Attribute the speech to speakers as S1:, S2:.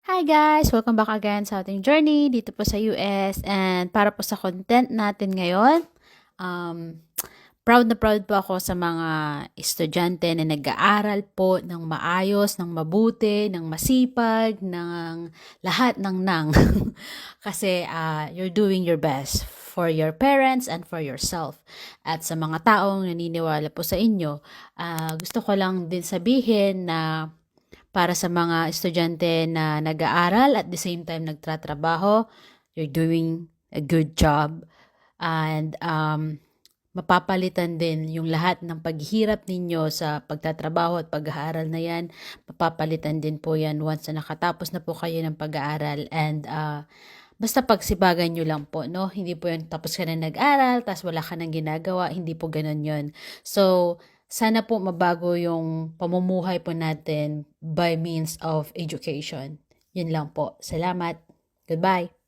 S1: Hi guys! Welcome back again sa ating journey dito po sa US, and para po sa content natin ngayon, um, proud na proud po ako sa mga estudyante na nag-aaral po ng maayos, ng mabuti, ng masipag, ng lahat ng nang. Kasi you're doing your best for your parents and for yourself. At sa mga taong naniniwala po sa inyo, gusto ko lang din sabihin na para sa mga estudyante na nag-aaral at the same time nagtratrabaho, you're doing a good job. And mapapalitan din yung lahat ng paghihirap ninyo sa pagtatrabaho at pag-aaral na yan. Mapapalitan din po yan once na nakatapos na po kayo ng pag-aaral. And basta pagsibagan nyo lang po, no? Hindi po yun tapos ka na nag-aral, tapos wala ka nang ginagawa. Hindi po ganun yun. So, sana po mabago yung pamumuhay po natin by means of education. Yun lang po. Salamat. Goodbye.